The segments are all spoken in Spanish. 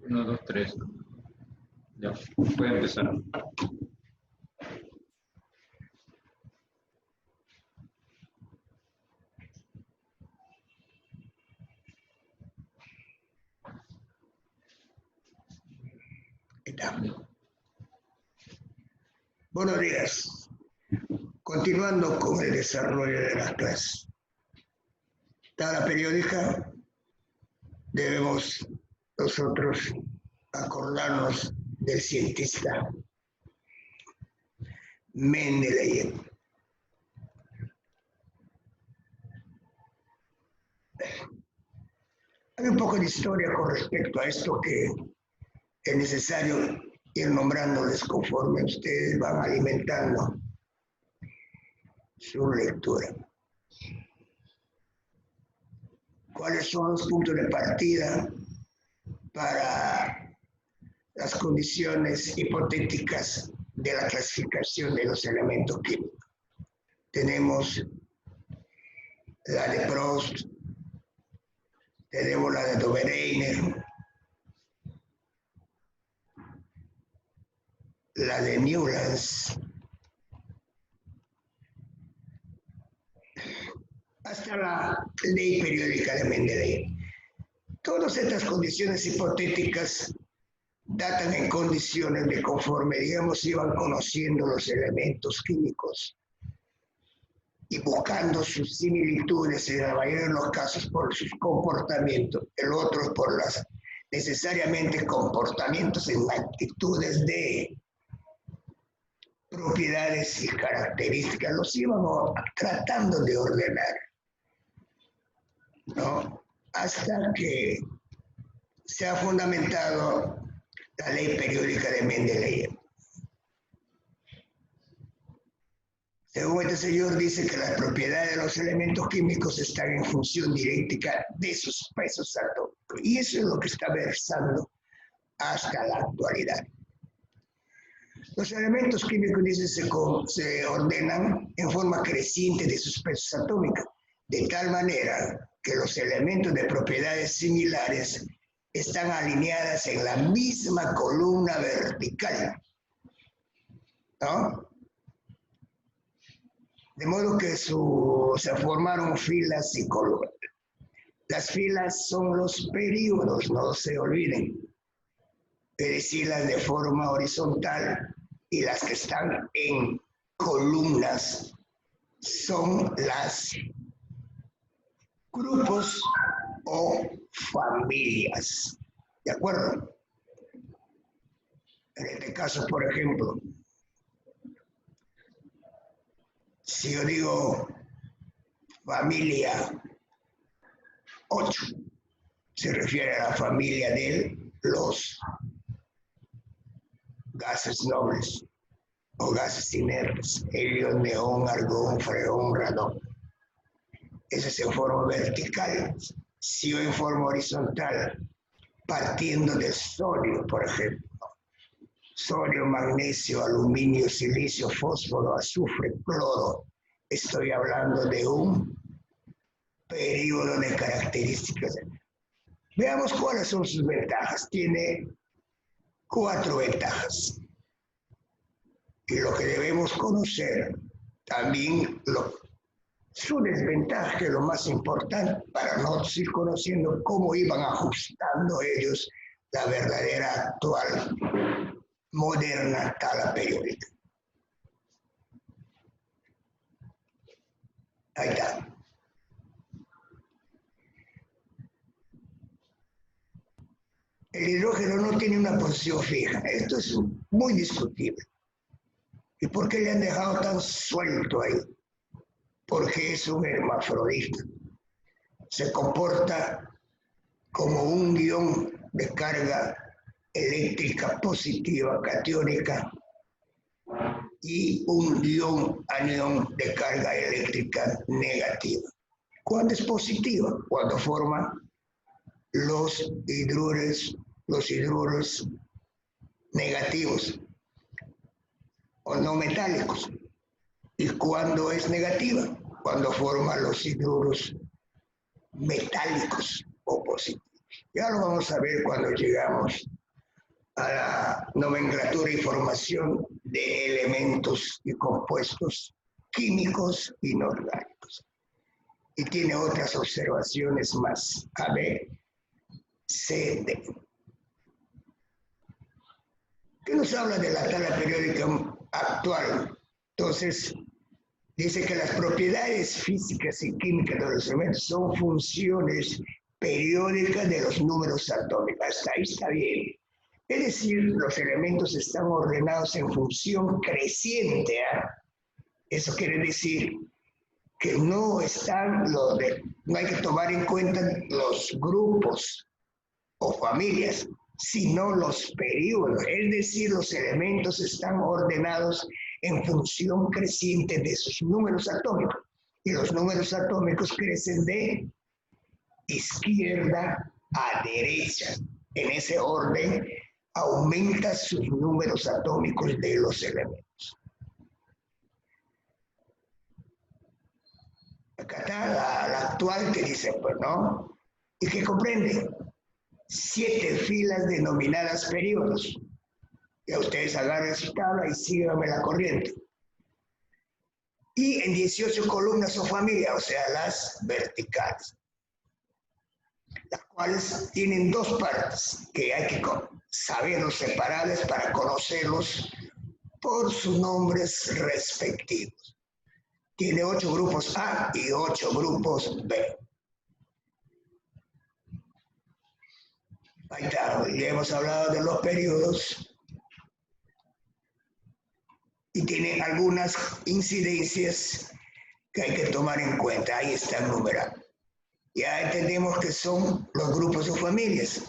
Uno, dos, tres. Ya, puede empezar. Buenos días. Continuando con el desarrollo de las clases. Tabla periódica, debemos nosotros acordarnos del cientista Mendeleev. Hay un poco de historia con respecto a esto que es necesario ir nombrándoles conforme ustedes van alimentando su lectura. ¿Cuáles son los puntos de partida para las condiciones hipotéticas de la clasificación de los elementos químicos? Tenemos la de Prost, tenemos la de Dobereiner, la de Newlands, hasta la ley periódica de Mendeleev. Todas estas condiciones hipotéticas datan en condiciones de conforme, digamos, iban conociendo los elementos químicos y buscando sus similitudes, en la mayoría de los casos por sus comportamientos, el otro por las necesariamente comportamientos en actitudes de propiedades y características, los íbamos tratando de ordenar, ¿no? Hasta que se ha fundamentado la ley periódica de Mendeleev. Según este señor, dice que las propiedades de los elementos químicos están en función directa de sus pesos atómicos. Y eso es lo que está versando hasta la actualidad. Los elementos químicos, dice, se ordenan en forma creciente de sus pesos atómicos, de tal manera que los elementos de propiedades similares están alineadas en la misma columna vertical, ¿no? De modo que se formaron filas y columnas. Las filas son los períodos, no se olviden. Es decir, las de forma horizontal y las que están en columnas son las grupos o familias. ¿De acuerdo? En este caso, por ejemplo, si yo digo familia 8, se refiere a la familia de los gases nobles o gases inertes, helio, neón, argón, freón, radón. Ese es en forma vertical. Si yo en forma horizontal, partiendo de sodio, por ejemplo, sodio, magnesio, aluminio, silicio, fósforo, azufre, cloro, estoy hablando de un periodo de características. Veamos cuáles son sus ventajas. Tiene 4 ventajas. Y lo que debemos conocer también su desventaja, que es lo más importante para nosotros ir conociendo cómo iban ajustando ellos la verdadera actual moderna tabla periódica. Ahí está. El hidrógeno no tiene una posición fija. Esto es muy discutible. ¿Y por qué le han dejado tan suelto ahí? Porque es un hermafrodita. Se comporta como un ion de carga eléctrica positiva, catiónica, y un ion anión de carga eléctrica negativa. ¿Cuándo es positiva? Cuando forma los hidruros negativos o no metálicos. ¿Y cuándo es negativa? Cuando forma los hidruros metálicos o positivos. Ya lo vamos a ver cuando llegamos a la nomenclatura y formación de elementos y compuestos químicos inorgánicos. Y tiene otras observaciones más. A, B, C, D. ¿Qué nos habla de la tabla periódica actual? Entonces, dice que las propiedades físicas y químicas de los elementos son funciones periódicas de los números atómicos. Hasta ahí está bien. Es decir, los elementos están ordenados en función creciente. Eso quiere decir que no hay que tomar en cuenta los grupos o familias, sino los periodos. Es decir, los elementos están ordenados en función creciente de sus números atómicos. Y los números atómicos crecen de izquierda a derecha. En ese orden aumenta sus números atómicos de los elementos. Acá está la actual que dice, pues no, y que comprende 7 filas denominadas periodos. Ya ustedes agarren su tabla y síganme la corriente. Y en 18 columnas o familias, o sea, las verticales, las cuales tienen 2 partes que hay que saberlos separadas para conocerlos por sus nombres respectivos. Tiene 8 grupos A y 8 grupos B. Ahí está, ya hemos hablado de los periodos y tiene algunas incidencias que hay que tomar en cuenta. Ahí están numerados. Ya entendemos que son los grupos o familias.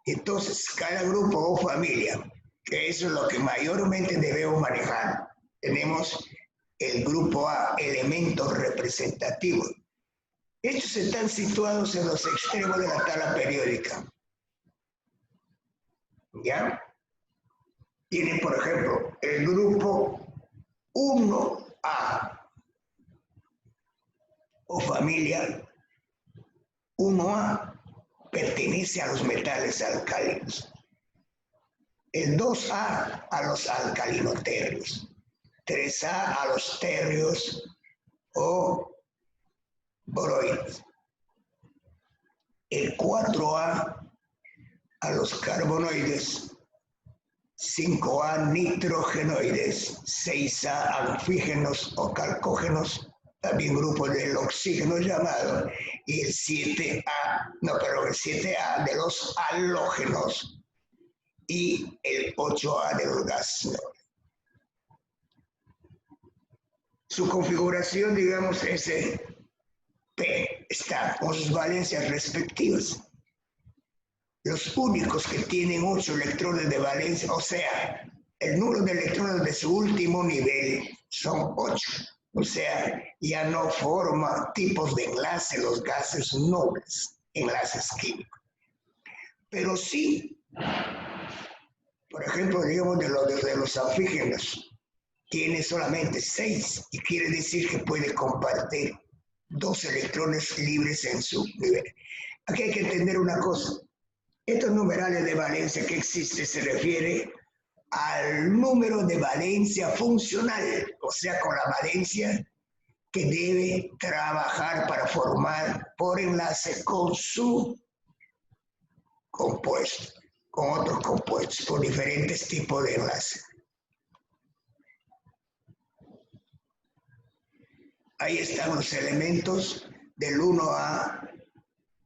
Entonces, cada grupo o familia, que eso es lo que mayormente debemos manejar, tenemos el grupo A, elementos representativos. Estos están situados en los extremos de la tabla periódica. ¿Ya? Tienen, por ejemplo, el grupo 1A o familia 1A pertenece a los metales alcalinos. El 2A a los alcalinoterrios. 3A a los terrios o boroides. El 4A a los carbonoides, 5A nitrogenoides, 6A anfígenos o calcógenos, también grupo del oxígeno llamado, y el 7A de los halógenos y el 8A de los gases. Su configuración, digamos, es P, está con sus valencias respectivas. Los únicos que tienen 8 electrones de valencia, o sea, el número de electrones de su último nivel son 8. O sea, ya no forma tipos de enlace los gases nobles, enlaces químicos. Pero sí, por ejemplo, digamos de los anfígenos, tiene solamente 6 y quiere decir que puede compartir 2 electrones libres en su nivel. Aquí hay que entender una cosa. Estos numerales de valencia que existe se refiere al número de valencia funcional, o sea, con la valencia que debe trabajar para formar por enlace con su compuesto, con otros compuestos, por diferentes tipos de enlace. Ahí están los elementos del 1A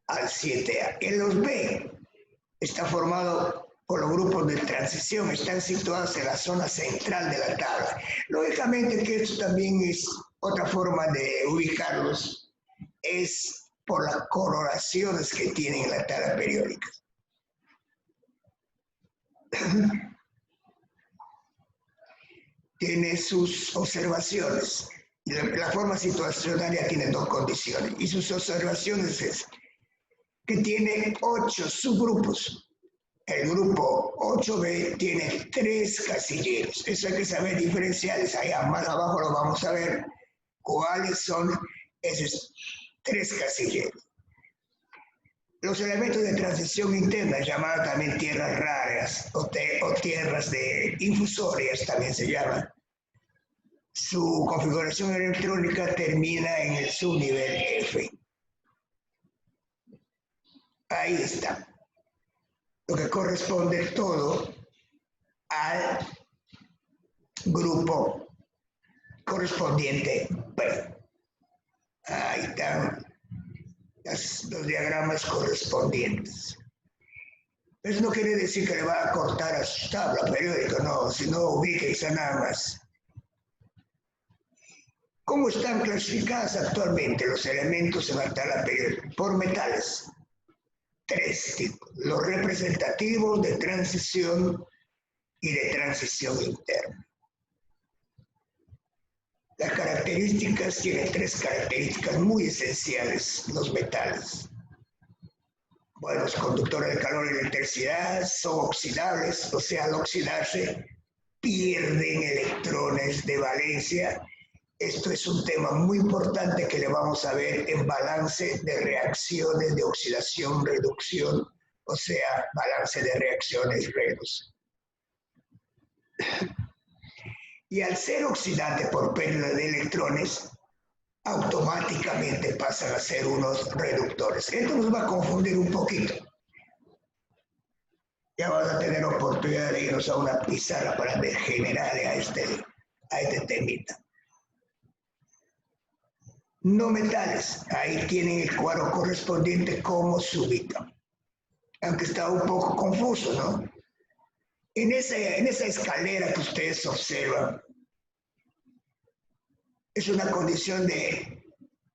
al 7A. En los B está formado por los grupos de transición, están situados en la zona central de la tabla. Lógicamente que esto también es otra forma de ubicarlos, es por las coloraciones que tienen la tabla periódica. Tiene sus observaciones. La forma situacionaria tiene 2 condiciones y sus observaciones es que tiene 8 subgrupos. El grupo 8B tiene 3 casilleros. Eso hay que saber diferenciarles. Allá más abajo lo vamos a ver cuáles son esos 3 casilleros. Los elementos de transición interna, llamadas también tierras raras o tierras de infusorias, también se llaman. Su configuración electrónica termina en el subnivel F. Ahí está. Lo que corresponde todo al grupo correspondiente P. Ahí están los diagramas correspondientes. Eso no quiere decir que le va a cortar a su tabla periódica, no, sino ubíquense nada más. ¿Cómo están clasificadas actualmente los elementos en la tabla periódica? Por metales. 3 tipos. Los representativos de transición y de transición interna. Las características tienen 3 características muy esenciales, los metales. Bueno, los conductores de calor y electricidad son oxidables, o sea, al oxidarse pierden electrones de valencia. Esto es un tema muy importante que le vamos a ver en balance de reacciones de oxidación, reducción, o sea, balance de reacciones redos. Y al ser oxidante por pérdida de electrones, automáticamente pasan a ser unos reductores. Esto nos va a confundir un poquito. Ya vamos a tener oportunidad de irnos a una pizarra para ver generales a este temita. No metales, ahí tienen el cuadro correspondiente, cómo se ubican. Aunque está un poco confuso, ¿no? En esa escalera que ustedes observan, es una condición de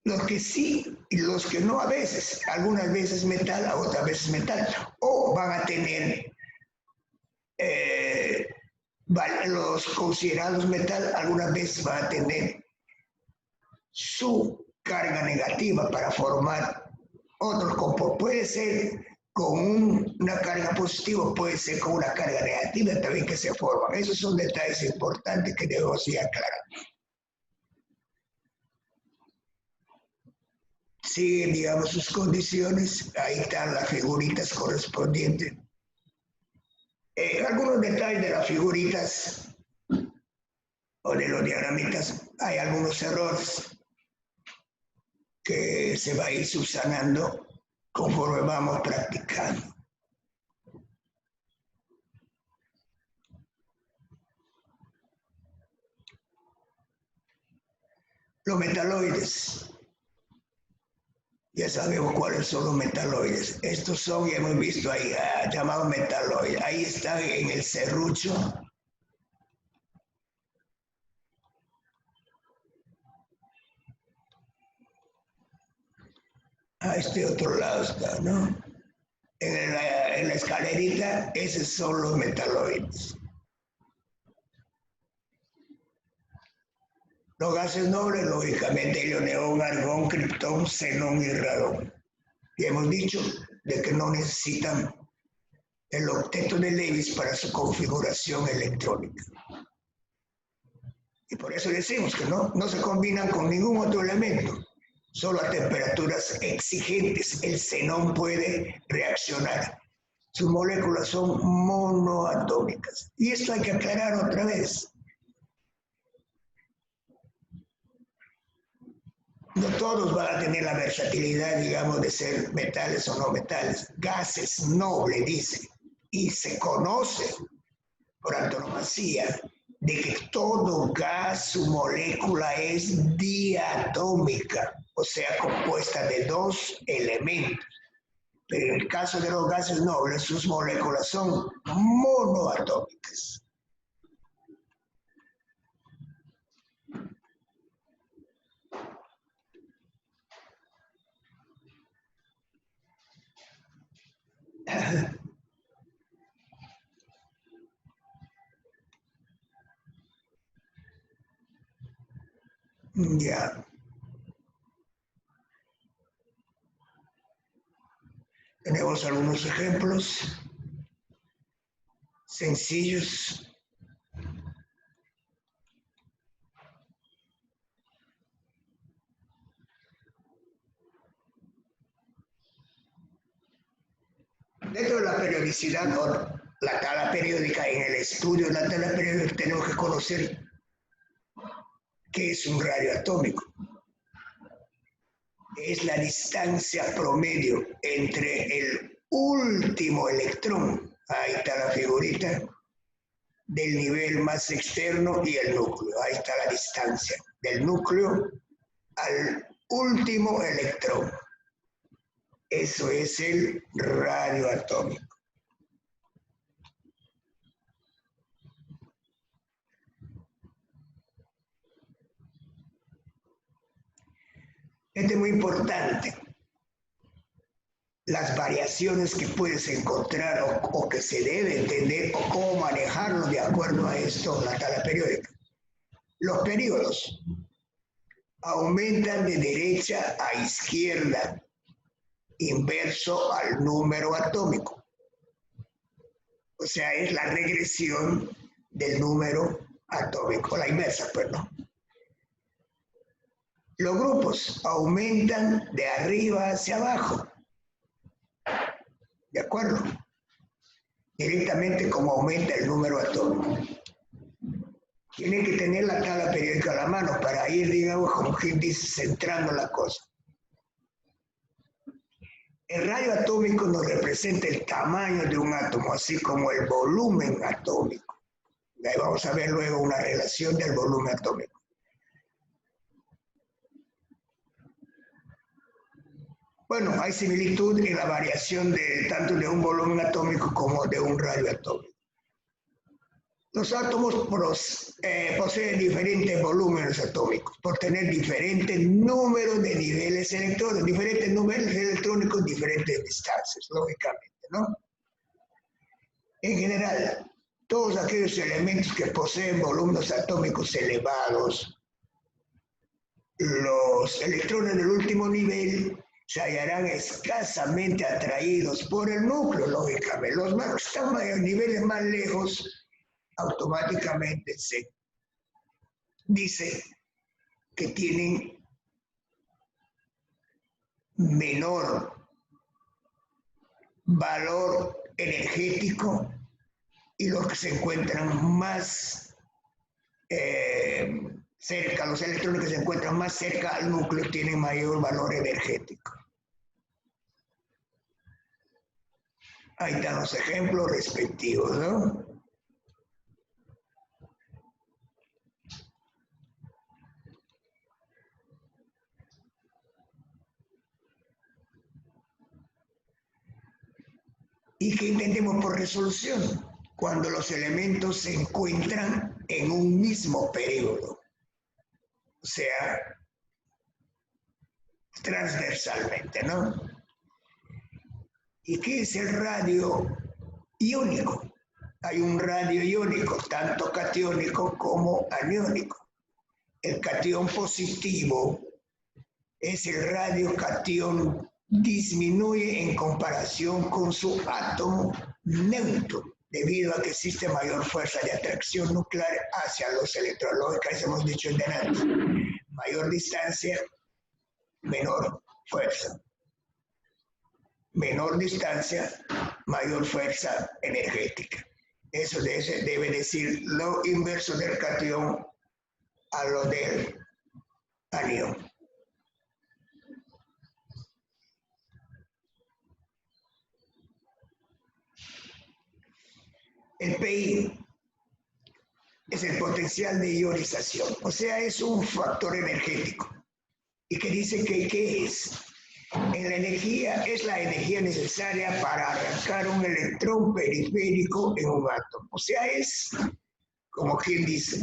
los que sí y los que no a veces. Algunas veces metal, a otras veces metal. O van a tener los considerados metal, algunas veces van a tener su carga negativa para formar otros compuestos. Puede ser con una carga positiva, puede ser con una carga negativa también que se forman. Esos son detalles importantes que debemos ir aclarando. Siguen, digamos, sus condiciones, ahí están las figuritas correspondientes. Algunos detalles de las figuritas o de los diagramitas, hay algunos errores que se va a ir subsanando conforme vamos practicando. Los metaloides. Ya sabemos cuáles son los metaloides. Estos son, ya hemos visto ahí, llamados metaloides. Ahí están en el serrucho. A este otro lado está, ¿no? En la escalerita, esos son los metaloides. Los gases nobles, lógicamente, helio, neón, argón, criptón, xenón y radón. Y hemos dicho de que no necesitan el octeto de Lewis para su configuración electrónica. Y por eso decimos que no se combinan con ningún otro elemento. Solo a temperaturas exigentes el xenón puede reaccionar. Sus moléculas son monoatómicas. Y esto hay que aclarar otra vez. No todos van a tener la versatilidad, digamos, de ser metales o no metales. Gases nobles, dice, y se conoce por antonomasia de que todo gas, su molécula es diatómica, o sea, compuesta de 2 elementos. Pero en el caso de los gases nobles, sus moléculas son monoatómicas. Ya. Tenemos algunos ejemplos sencillos. Dentro de la periodicidad o la tabla periódica, en el estudio de la tabla periódica tenemos que conocer qué es un radio atómico. Es la distancia promedio entre el último electrón, ahí está la figurita, del nivel más externo y el núcleo. Ahí está la distancia del núcleo al último electrón. Eso es el radio atómico. Esto es muy importante. Las variaciones que puedes encontrar o que se debe entender o cómo manejarlo de acuerdo a esto, la tabla periódica. Los periodos aumentan de derecha a izquierda, inverso al número atómico. O sea, es la regresión del número atómico, la inversa, perdón. Los grupos aumentan de arriba hacia abajo. ¿De acuerdo? Directamente como aumenta el número atómico. Tiene que tener la tabla periódica a la mano para ir, digamos, como quien dice, centrando la cosa. El radio atómico nos representa el tamaño de un átomo, así como el volumen atómico. Ahí vamos a ver luego una relación del volumen atómico. Bueno, hay similitud en la variación tanto de un volumen atómico como de un radio atómico. Los átomos poseen diferentes volúmenes atómicos por tener diferentes números de niveles electrónicos, diferentes números electrónicos, diferentes distancias, lógicamente, ¿no? En general, todos aquellos elementos que poseen volúmenes atómicos elevados, los electrones del último nivel se hallarán escasamente atraídos por el núcleo, lógicamente. Los que están a niveles más lejos, automáticamente se dice que tienen menor valor energético y los que se encuentran más cerca, los electrones que se encuentran más cerca al núcleo tienen mayor valor energético. Ahí están los ejemplos respectivos, ¿no? ¿Y qué entendemos por resolución? Cuando los elementos se encuentran en un mismo periodo, o sea, transversalmente, ¿no? ¿Y qué es el radio iónico? Hay un radio iónico, tanto catiónico como aniónico. El catión positivo es el radio catión disminuye en comparación con su átomo neutro, debido a que existe mayor fuerza de atracción nuclear hacia los electrones. Lógicamente, hemos dicho antes, mayor distancia, menor fuerza. Menor distancia, mayor fuerza energética. Eso debe decir lo inverso del catión a lo del anión. El PI es el potencial de ionización, o sea, es un factor energético. ¿Y qué dice que qué es? En la energía es la energía necesaria para arrancar un electrón periférico en un átomo. O sea, es, como quien dice,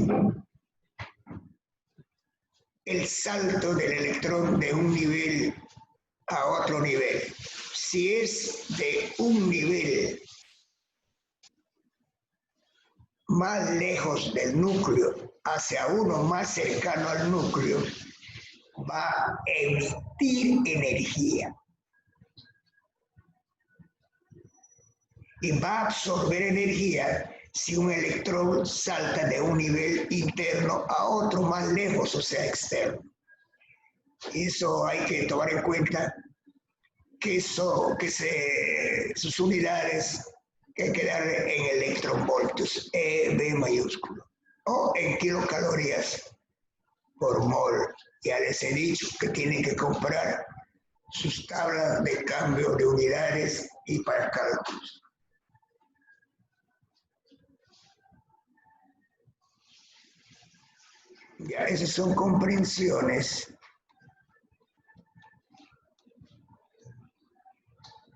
el salto del electrón de un nivel a otro nivel. Si es de un nivel más lejos del núcleo hacia uno más cercano al núcleo, va a emitir energía y va a absorber energía si un electrón salta de un nivel interno a otro más lejos, o sea, externo. Eso hay que tomar en cuenta sus unidades que hay que darle en electronvoltios, EV mayúsculo, o en kilocalorías por mol. Ya les he dicho que tienen que comprar sus tablas de cambio de unidades y para cálculos. Ya, esas son comprensiones.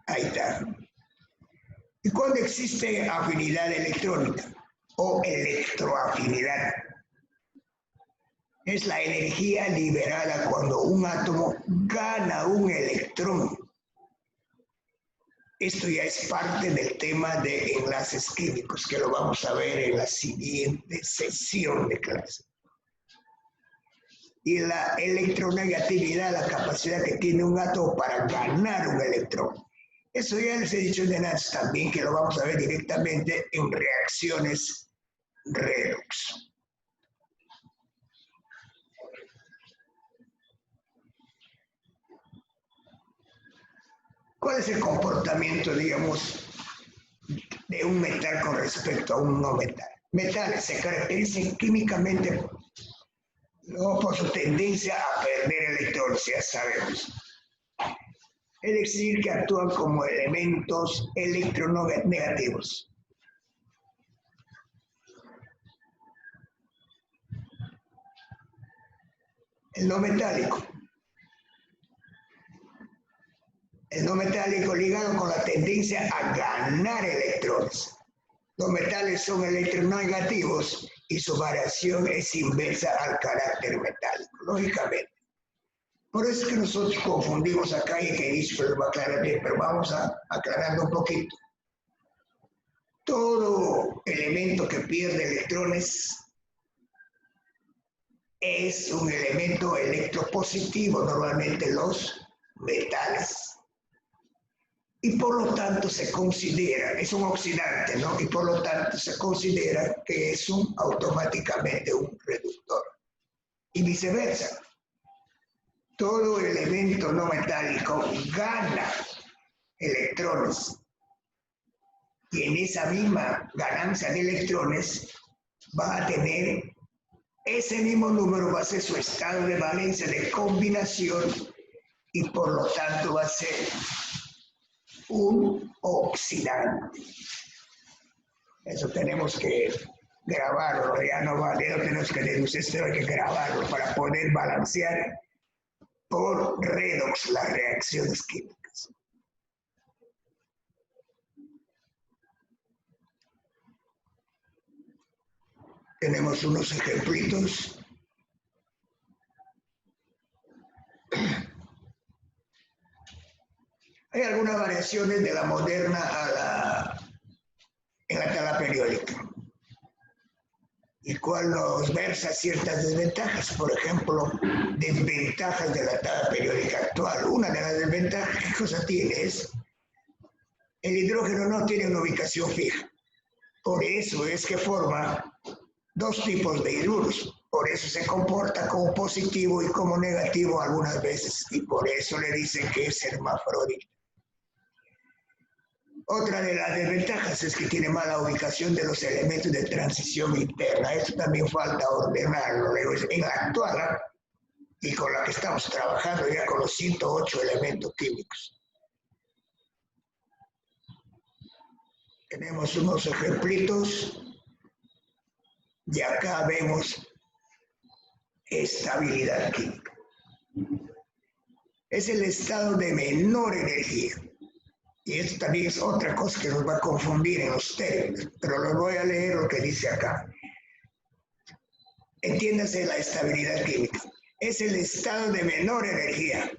Ahí está. ¿Y cuándo existe afinidad electrónica o electroafinidad? Es la energía liberada cuando un átomo gana un electrón. Esto ya es parte del tema de enlaces químicos, que lo vamos a ver en la siguiente sesión de clase. Y la electronegatividad, la capacidad que tiene un átomo para ganar un electrón. Eso ya les he dicho de antes también, que lo vamos a ver directamente en reacciones redox. ¿Cuál es el comportamiento, digamos, de un metal con respecto a un no metal? Metales se caracterizan químicamente, no por su tendencia a perder electrones, ya sabemos. Es decir, que actúan como elementos electronegativos. El no metálico. El no metálico ligado con la tendencia a ganar electrones. Los metales son electronegativos y su variación es inversa al carácter metálico, lógicamente. Por eso es que nosotros confundimos acá y que dicho lo va a aclarar bien, pero vamos a aclarando un poquito. Todo elemento que pierde electrones es un elemento electropositivo, normalmente los metales. Y por lo tanto se considera, es un oxidante, ¿no? Y por lo tanto se considera que es automáticamente un reductor. Y viceversa. Todo elemento no metálico gana electrones. Y en esa misma ganancia de electrones va a tener ese mismo número, va a ser su estado de valencia de combinación y por lo tanto va a ser un oxidante. Eso tenemos que grabarlo, ya no vale, no tenemos que deducir, esto hay que grabarlo para poder balancear por redox las reacciones químicas. Tenemos unos ejemplitos. Hay algunas variaciones de la moderna en la tabla periódica, y cual nos versa ciertas desventajas. Por ejemplo, desventajas de la tabla periódica actual. Una de las desventajas, ¿qué cosa tiene? Es el hidrógeno no tiene una ubicación fija. Por eso es que forma dos tipos de hidruros. Por eso se comporta como positivo y como negativo algunas veces. Y por eso le dicen que es hermafrodita. Otra de las desventajas es que tiene mala ubicación de los elementos de transición interna. Esto también falta ordenarlo. En la actual y con la que estamos trabajando ya con los 108 elementos químicos. Tenemos unos ejemplitos y acá vemos estabilidad química. Es el estado de menor energía. Y esto también es otra cosa que nos va a confundir en los términos, pero les voy a leer lo que dice acá. Entiéndase la estabilidad química. Es el estado de menor energía.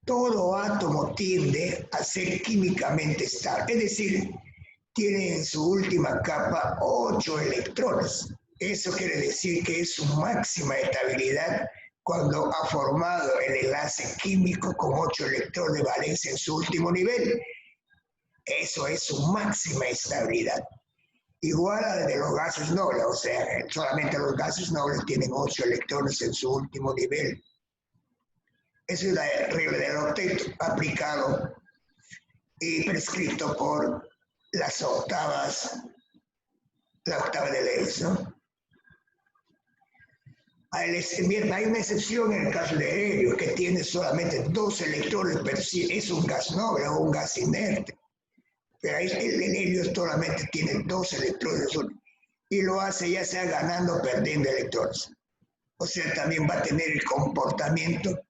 Todo átomo tiende a ser químicamente estable, es decir, tiene en su última capa 8 electrones. Eso quiere decir que es su máxima estabilidad cuando ha formado el enlace químico con 8 electrones de valencia en su último nivel. Eso es su máxima estabilidad. Igual a la de los gases nobles, o sea, solamente los gases nobles tienen 8 electrones en su último nivel. Esa es la regla del octeto aplicado y prescrito por las octavas, la octava de Lewis, ¿no? Hay una excepción en el caso de helio, que tiene solamente 2 electrones, pero sí es un gas noble o un gas inerte. Pero ahí el helio solamente tiene 2 electrones y lo hace ya sea ganando o perdiendo electrones. O sea, también va a tener el comportamiento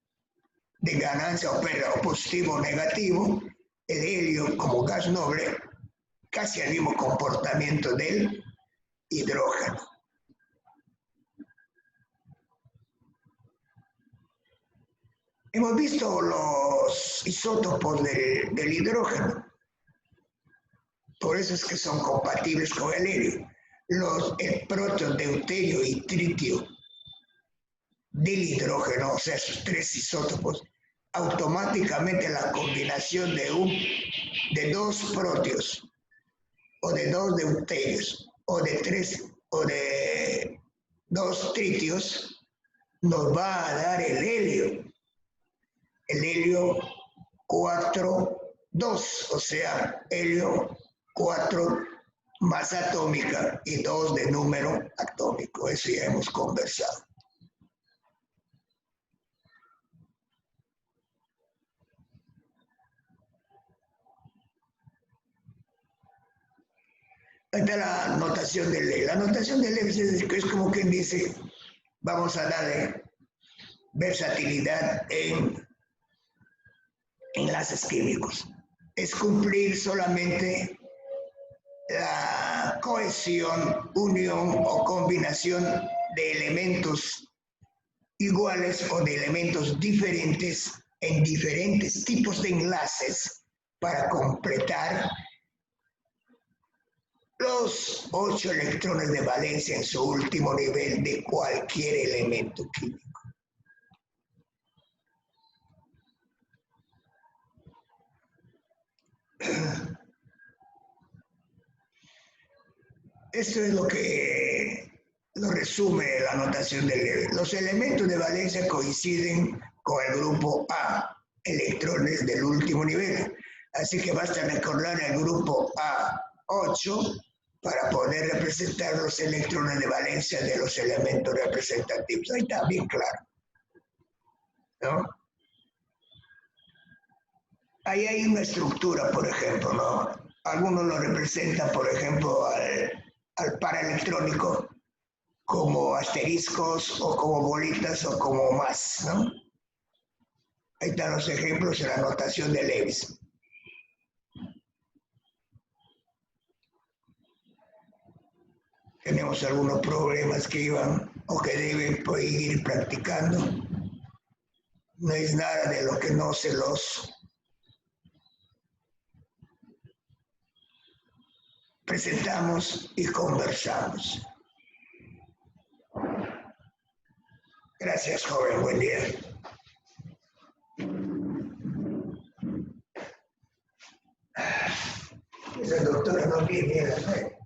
de ganancia o pérdida, o positivo o negativo. El helio como gas noble, casi el mismo comportamiento del hidrógeno. Hemos visto los isótopos del hidrógeno, por eso es que son compatibles con el helio. El protón, deuterio y tritio del hidrógeno, o sea, sus 3 isótopos, automáticamente la combinación de 2 protios, o de 2 deuterios, o de 2 tritios, nos va a dar el helio 4,2, o sea, helio 4 masa atómica y 2 de número atómico. Eso ya hemos conversado. Ahí está la notación de Lewis. La notación de Lewis es como quien dice, vamos a darle versatilidad en enlaces químicos. Es cumplir solamente la cohesión, unión o combinación de elementos iguales o de elementos diferentes en diferentes tipos de enlaces para completar los 8 electrones de valencia en su último nivel de cualquier elemento químico. Esto es lo que lo resume la notación de Lewis. Los elementos de valencia coinciden con el grupo A, electrones del último nivel. Así que basta recordar el grupo A8 para poder representar los electrones de valencia de los elementos representativos. Ahí está bien claro, ¿no? Ahí hay una estructura, por ejemplo, ¿no? Algunos lo representan, por ejemplo, al paraelectrónico como asteriscos o como bolitas o como más, ¿no? Ahí están los ejemplos en la notación de Lewis. Tenemos algunos problemas que iban o que deben ir practicando. No es nada de lo que no se los presentamos y conversamos. Gracias, joven. Buen día. Esa doctora no viene a la fe.